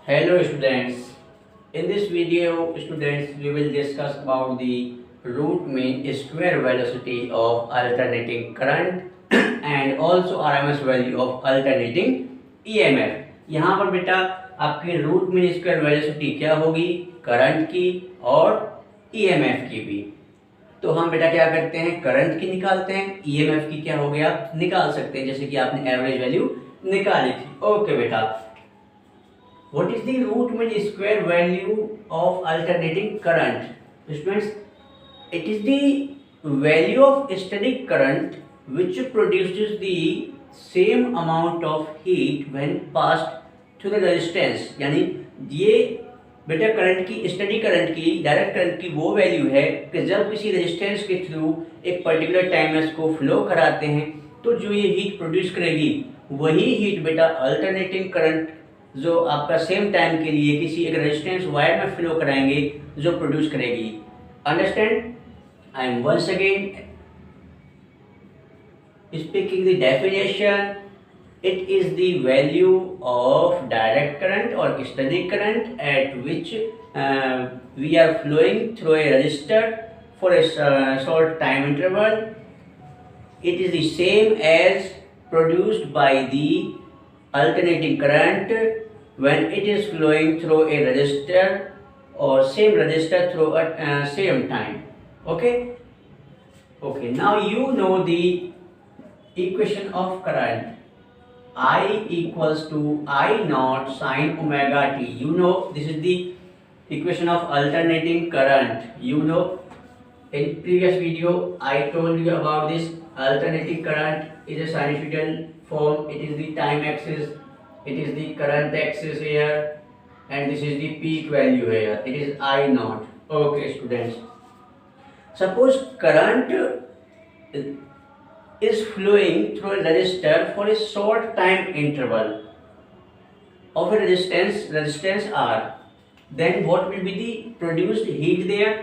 Hello students. In this video, students, we will discuss about the root mean square velocity of alternating current and also RMS value of alternating EMF. यहाँ पर बेटा आपकी root mean square velocity क्या होगी, current की और EMF की भी। तो हम बेटा क्या करते हैं, करंट की निकालते हैं, EMF की क्या हो गया निकाल सकते हैं, जैसे कि आपने एवरेज वैल्यू निकाली थी। ओके बेटा, what is the root mean square value of alternating current? Students, it is the value of static current which produces the same amount of heat when passed through the resistance। यानी ये बेटा current की, study current की, direct current की वो value है कि जब किसी रेजिस्टेंस के थ्रू एक पर्टिकुलर टाइम में इसको फ्लो कराते हैं तो जो ये हीट प्रोड्यूस करेगी वही हीट बेटा अल्टरनेटिंग करंट जो आपका सेम टाइम के लिए किसी एक रेजिस्टेंस वायर में फ्लो कराएंगे जो प्रोड्यूस करेगी। Understand? I am once again speaking the definition. It is the value of direct current और study current at which we are flowing through a register for a short time interval. It is the same as produced by the alternating current when it is flowing through a resistor or same resistor through a same time. Okay, now you know the equation of current. I equals to I naught sine omega t. You know this is the equation of alternating current. You know, in previous video I told you about this. Alternating current is a sinusoidal form. It is the time axis, it is the current axis here, and this is the peak value here. It is I naught. Okay students, suppose current is flowing through a resistor for a short time interval of a resistance R, then what will be the produced heat there?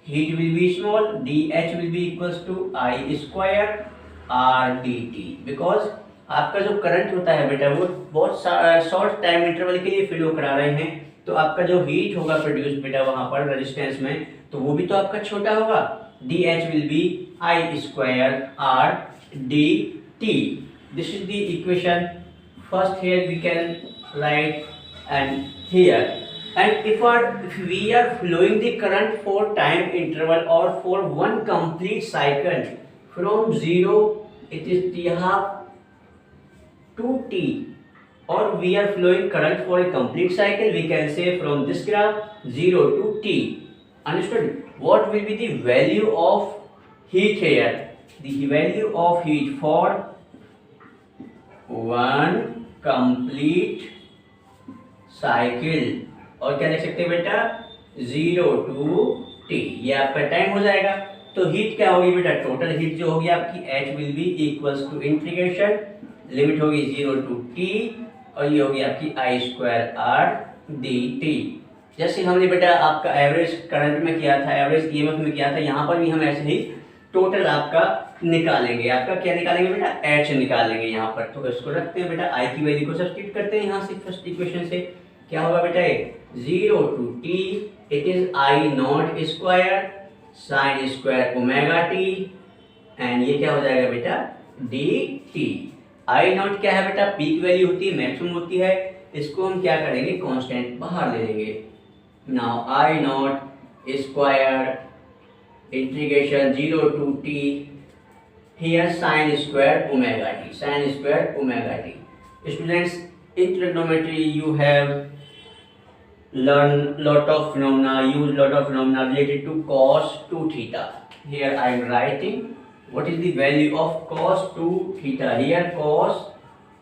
Heat will be small, dH will be equals to I square R dt, because आपका जो current होता है बेटा वो बहुत short time interval के लिए flow करा रहे हैं, तो आपका जो हीट होगा प्रोड्यूस बेटा वहां पर रेजिस्टेंस में, तो वो भी तो आपका छोटा होगा। dH will be I square R dt. This is the equation. First here we can write, and here, and if we are flowing the current for time interval or for one complete cycle from 0, it is t half to t, or we are flowing current for a complete cycle, we can say from this graph 0 to t. Understood? What will be the value of heat here? The value of heat for one complete cycle, और क्या लिख सकते हैं बेटा 0 to t, ये आपका time हो जाएगा। तो हीट क्या होगी बेटा, टोटल हीट जो होगी आपकी H will be equals to integration, limit होगी 0 to t, और ये होगी आपकी I स्क्वायर R dt। जैसे हमने बेटा आपका एवरेज करंट में किया था, एवरेज EMF में किया था, यहाँ पर भी हम ऐसे ही टोटल आपका निकालेंगे। आपका क्या निकालेंगे बेटा, H निकालेंगे यहाँ पर। तो इसको रखते हैं बेटा, I की वैल्यू को सब्स्टिट्यूट करते हैं यहाँ से फर्स्ट इक्वेशन से। क्या होगा बेटा, 0 to t, it is I not square sine square omega t, and ये क्या हो जाएगा बेटा dt। I नॉट क्या है बेटा, पीक वैल्यू होती है, मैक्सिमम होती है, इसको हम क्या करेंगे कांस्टेंट बाहर ले लेंगे। Now I not square integration 0 to t, here sin square omega t, sin square omega t. Students, in trigonometry you have learned lot of phenomena, used lot of phenomena related to cos 2 theta. Here I am writing what is the value of cos 2 theta. Here cos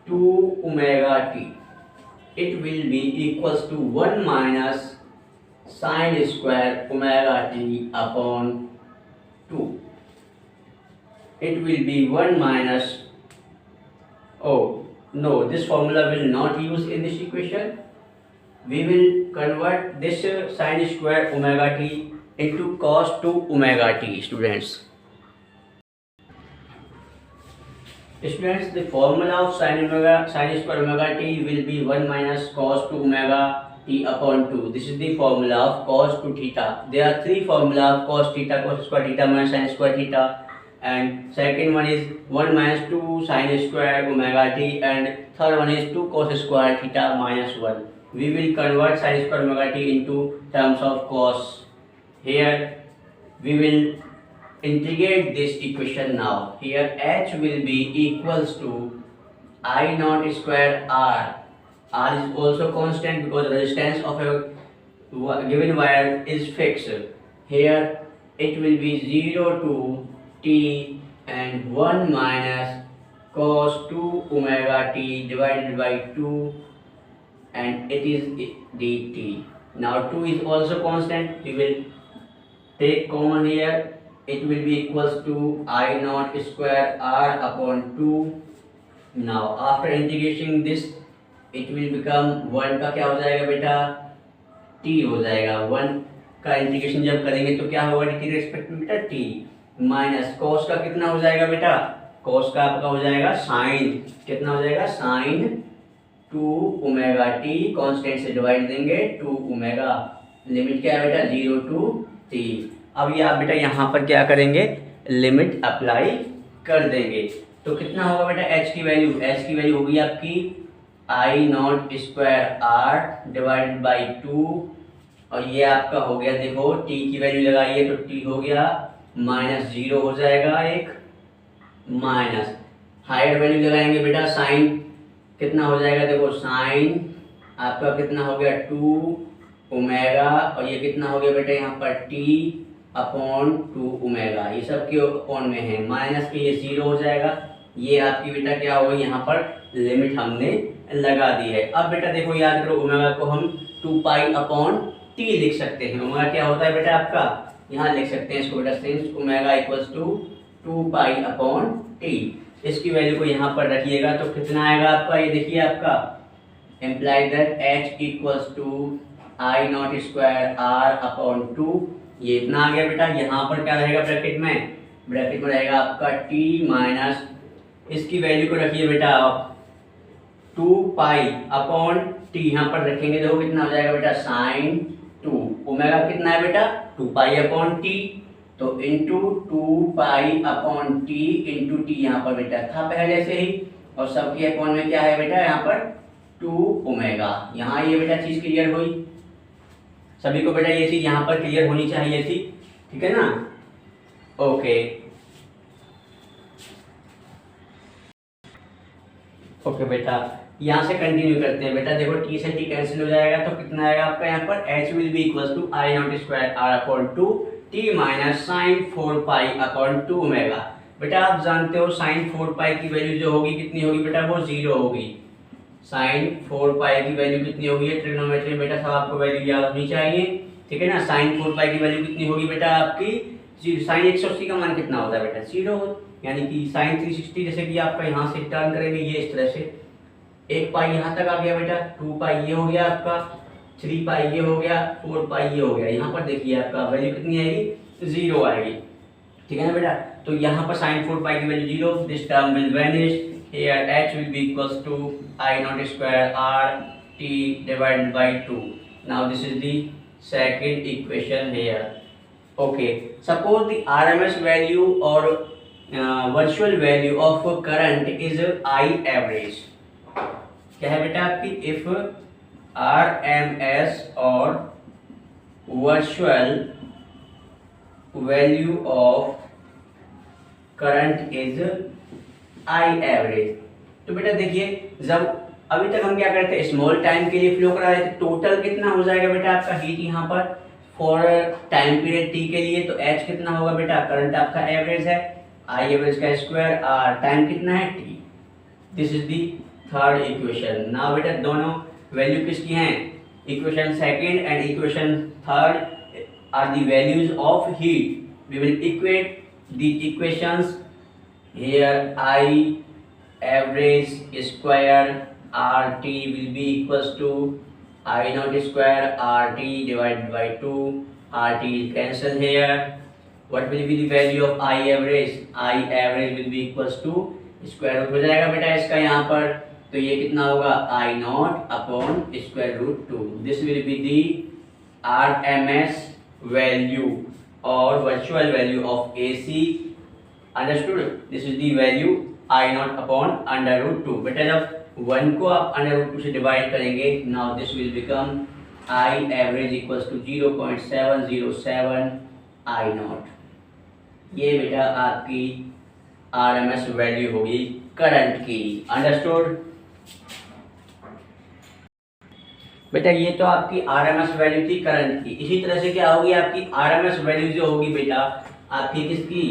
2 omega t, it will be equals to 1 minus sin square omega t upon 2. It will be 1 minus, oh no, this formula will not use in this equation. We will convert this sin square omega t into cos 2 omega t. Students, the formula of sin square omega t will be 1 minus cos 2 omega t upon 2. This is the formula of cos to theta. There are three formula of cos theta, cos square theta minus sin square theta, and second one is 1 minus 2 sin square omega t, and third one is 2 cos square theta minus 1. We will convert sin square omega t into terms of cos. Here we will integrate this equation now. Here h will be equals to I naught square r. R is also constant because resistance of a given wire is fixed. Here it will be 0 to t and 1 minus cos 2 omega t divided by 2, and it is dt. Now 2 is also constant. We will take common here. It will be equals to I naught square r upon 2. Now after integrating this, it will become 1 का क्या हो जाएगा बेटा, t हो जाएगा. 1 का integration जब करेंगे तो क्या होगा dt के रिस्पेक्ट में बेटा, t माइनस cos का कितना हो जाएगा बेटा, cos का आपका हो जाएगा sin, कितना हो जाएगा sin 2 ओमेगा t, कांस्टेंट से डिवाइड देंगे 2 ओमेगा, लिमिट क्या है बेटा 0 टू t. अब ये आप बेटा यहाँ पर क्या करेंगे, लिमिट अप्लाई कर देंगे. तो कितना होगा बेटा h की वैल्यू होगी आपकी I naught square r divided by 2, और ये आपका हो गया, देखो t की वैल्यू लगाइए तो t हो गया माइनस 0 हो जाएगा एक, माइनस हायर वैल्यू लगाएंगे बेटा साइन कितना हो जाएगा, देखो साइन आपका कितना हो गया 2 ओमेगा, और ये कितना हो गया बेटा यहाँ पर t अपॉन 2 ओमेगा, ये सब के अपॉन में है, माइनस के ये 0 हो जाएगा. ये आपकी बेटा क्या होगा, यहाँ पर लिमिट हमने लगा दी है. अब बेटा देखो याद करो, ओमेगा को हम 2 पाई अपॉन टी लिख सकते हैं. ओमेगा क्या होता है बेटा आपका, यहाँ लिख सकते हैं इसको बेटा, since omega equals to 2 pi upon T. इसकी वैल्यू को यहाँ पर रखिएगा तो कितना आएगा आपका, ये देखिए आपका imply that h equals to I naught square R upon 2. ये इतना आ गया बेटा. यहाँ पर क्या रहेगा ब्रैकेट में रहेगा आपका t माइनस, इसकी वैल्यू को रखिए बेटा आप 2 पाई अपॉन टी, यहाँ पर रखेंगे देखो कितना हो जाएगा बेटा साइन 2 ओमेगा, कितना है बेटा 2 पाई अपॉन टी, तो into 2 pi upon T into T यहाँ पर बेटा था पहले से ही, और सबके अपॉन में क्या है बेटा यहाँ पर 2 ओमेगा. यहाँ ये बेटा चीज़ क्लियर हुई सभी को बेटा, ये चीज़ यहाँ पर क्लियर होनी चाहिए थी, ठीक है ना. ओके बेटा, यहाँ से कंटिन्यू करते हैं बेटा. देखो t से t कैंसिल हो जाएगा तो कितना आएगा आपका यहाँ पर, h will be equals to I naught square R upon 2 t minus sine 4 pi upon 2 omega. बेटा आप जानते हो साइन 4 पाई की वैल्यू जो होगी कितनी होगी बेटा, वो 0 होगी. साइन 4 पाई की वैल्यू कितनी होगी, ट्रिग्नोमेट्री में बेटा सब आपको वैल्यू याद होनी चाहिए, ठीक है ना. साइन 4 पाई की वैल्यू कितनी होगी बेटा आपकी, साइन 180 का मान कितना होता है बेटा 0, यानी कि साइन 360 जैसे कि आपका यहाँ से टर्न करेंगे ये इस तरह से, 1 पाई यहाँ तक आ गया बेटा, 2 पाई ये हो गया आपका, 3 पाई ये हो गया, 4 पाई ये हो गया. यहाँ पर देखिए आपका वैल्यू कितनी आएगी, 0 आएगी, ठीक है ना बेटा. तो यहाँ पर साइन 4 पाई की value 0, this term will vanish. Here h will be equals to I naught square r t divided by 2. Now this is the second equation here. Okay, suppose the RMS value और virtual value of current is I average. क्या है बेटा आपकी, if RMS और virtual value of current is I average. तो बेटा देखिए, जब अभी तक हम क्या करते हैं, स्मॉल टाइम के लिए फ्लो करा रहे थे, टोटल कितना हो जाएगा बेटा आपका हीट यहाँ पर फॉर टाइम पीरियड t के लिए, तो h कितना होगा बेटा, करंट आपका एवरेज है, आई एवरेज का स्क्वायर, r टाइम कितना है t. This is the third equation. Now बेटा दोनों वैल्यू किसकी हैं, equation second and equation third are the values of heat. We will equate the equations here. I average square RT will be equals to I naught square RT divided by 2. RT is cancelled here. What will be the value of I average? I average will be equals to square root हो जाएगा बेटा इसका यहाँ पर तो ये कितना होगा I naught upon square root 2. This will be the RMS value or virtual value of AC. Understood? This is the value I naught upon under root 2. बेटा जब 1 को आप under root 2 से डिवाइड करेंगे, now this will become I average equals to 0.707 I naught. ये बेटा आपकी RMS value होगी करंट की. अंडरस्टूड? बेटा ये तो आपकी RMS वैल्यू थी करंट की. इसी तरह से क्या होगी आपकी RMS वैल्यू जो होगी बेटा आपकी किसकी,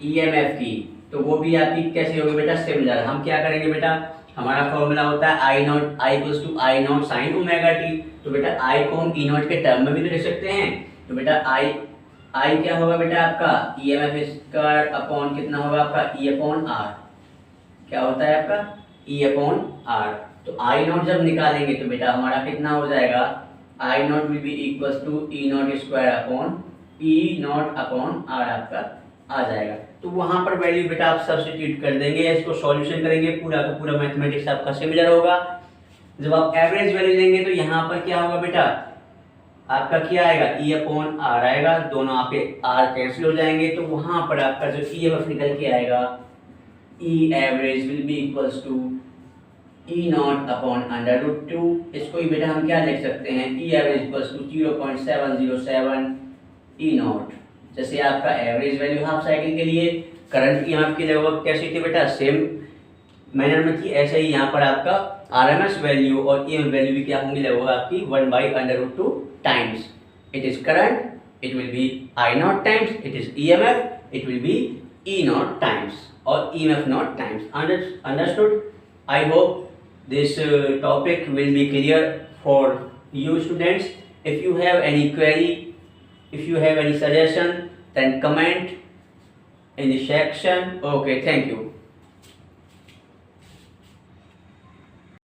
EMF की, तो वो भी आपकी कैसे होगी बेटा, सिमिलर. हम क्या करेंगे बेटा, हमारा फॉर्मूला होता है I naught, I equals to I naught sine omega t. तो बेटा आई को हम ई नॉट के टर्म में भी तो लिख सकते हैं. तो बेटा आई क्या होगा बेटा आपका EMF स्क्वायर अपॉन कितना होगा आपका E अपॉन आर. क्या होता है आपका E अपॉन आर. तो आई नॉट जब निकालेंगे तो बेटा हमारा कितना हो जाएगा, I naught will be equals to E naught square upon E naught upon r आपका आ जाएगा. तो वहां पर वैल्यू बेटा आप सब्स्टिट्यूट कर देंगे, इसको सॉल्यूशन करेंगे, पूरा का पूरा मैथमेटिक्स आपका सिमिलर होगा. जब आप एवरेज वैल्यू लेंगे तो यहाँ पर क्या होगा बेटा आपका क्या आएगा, ई अपॉन आर आएगा. दोनों आपके आर कैंसिल हो जाएंगे, तो वहां पर आपका जो EMF निकल के आएगा, E average will be equals to E naught upon under root 2. इसको ही बेटा हम क्या लिख सकते हैं, E average equals to 0.707 E naught. जैसे आपका एवरेज वैल्यू हाफ साइकिल के लिए करंट की EMF की लगभग कैसी थी बेटा, सेम मैनर में थी, ऐसे ही यहाँ पर आपका RMS वैल्यू और EMF वैल्यू भी क्या होंगी लगभग आपकी 1/√2 times. It is current, it will be I naught times, it is EMF, it will be E naught times और EMF naught times. Understood? I hope this topic will be clear for you students. If you have any query, if you have any suggestion, then comment in the section. Okay, thank you.